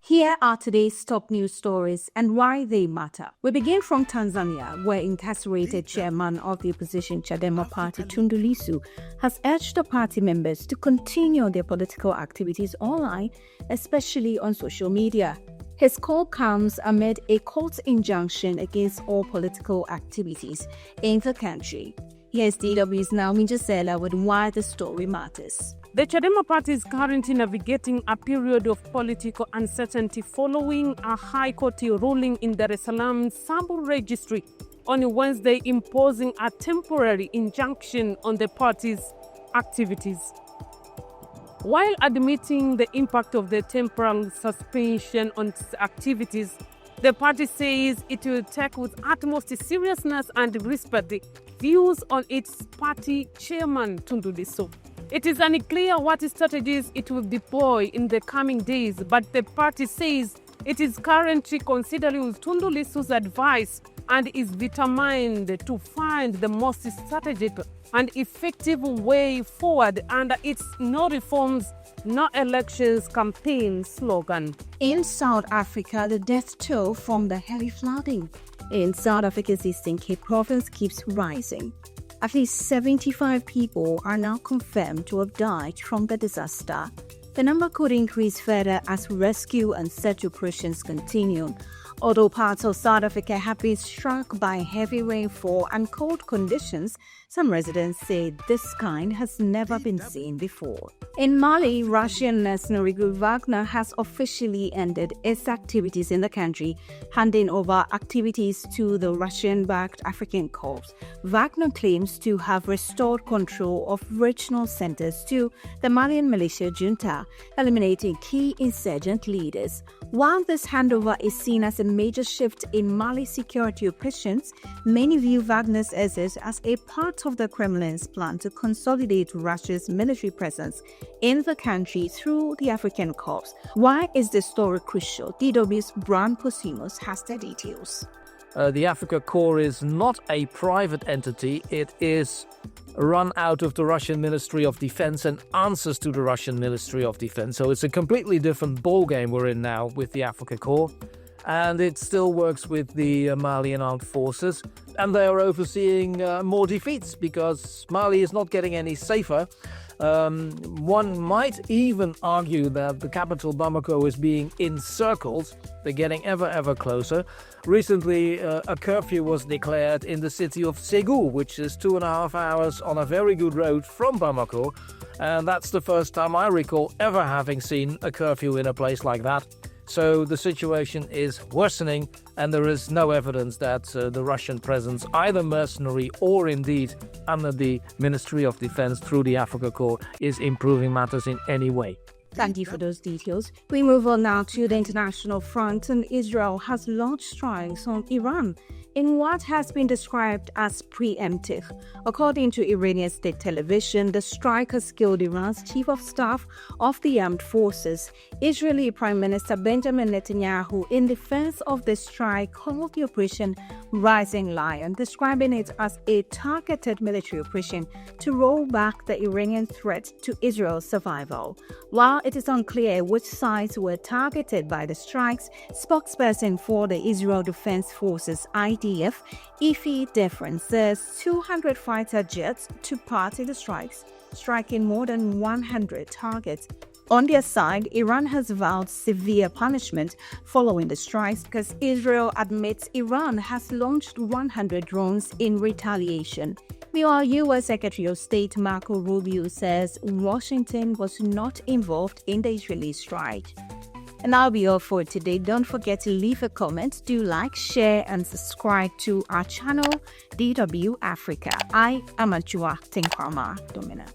Here are today's top news stories and why they matter. We begin from Tanzania, where incarcerated chairman of the opposition Chadema party Tundu Lissu has urged the party members to continue their political activities online, especially on social media. His call comes amid a court injunction against all political activities in the country. Here's DW's Naomi Gisela with why the story matters. The Chadema party is currently navigating a period of political uncertainty following a High Court ruling in Dar es Salaam sub-registry on Wednesday imposing a temporary injunction on the party's activities. While admitting the impact of the temporal suspension on its activities, the party says it will take with utmost seriousness and respect the views on its party chairman Tundu Lissu. It is unclear what strategies it will deploy in the coming days, but the party says it is currently considering Tundu Lissu's advice and is determined to find the most strategic and effective way forward under its "No Reforms, No Elections" campaign slogan. In South Africa, the death toll from the heavy flooding in South Africa's Eastern Cape province keeps rising. At least 75 people are now confirmed to have died from the disaster. The number could increase further as rescue and search operations continue. Although parts of South Africa have been struck by heavy rainfall and cold conditions, some residents say this kind has never been seen before. In Mali, Russian mercenary group Wagner has officially ended its activities in the country, handing over activities to the Russian-backed African Corps. Wagner claims to have restored control of regional centers to the Malian militia junta, eliminating key insurgent leaders. While this handover is seen as a major shift in Mali's security operations, many view Wagner's exit as a part of the Kremlin's plan to consolidate Russia's military presence in the country through the African Corps. Why is this story crucial? DW's Bran Posimos has the details. The Africa Corps is not a private entity. It is run out of the Russian Ministry of Defense and answers to the Russian Ministry of Defense. So it's a completely different ballgame we're in now with the Africa Corps. And it still works with the Malian armed forces. And they are overseeing more defeats because Mali is not getting any safer. One might even argue that the capital Bamako is being encircled. They're getting ever closer. Recently, a curfew was declared in the city of Ségou, which is 2.5 hours on a very good road from Bamako. And that's the first time I recall ever having seen a curfew in a place like that. So the situation is worsening, and there is no evidence that the Russian presence, either mercenary or indeed under the Ministry of Defense through the Africa Corps, is improving matters in any way. Thank you for those details. We move on now to the international front, and Israel has launched strikes on Iran in what has been described as preemptive. According to Iranian state television, the strike has killed Iran's chief of staff of the armed forces. Israeli Prime Minister Benjamin Netanyahu, in defense of the strike, called the operation Rising Lion, describing it as a targeted military operation to roll back the Iranian threat to Israel's survival. While it is unclear which sites were targeted by the strikes, spokesperson for the Israel Defense Forces IDF, Ifi Defren, says 200 fighter jets took part in the strikes, striking more than 100 targets. On their side, Iran has vowed severe punishment following the strikes because Israel admits Iran has launched 100 drones in retaliation. Meanwhile, U.S. Secretary of State Marco Rubio says Washington was not involved in the Israeli strike. And that'll be all for today. Don't forget to leave a comment, do like, share, and subscribe to our channel, DW Africa. I am Ajua Tinkwama Domina.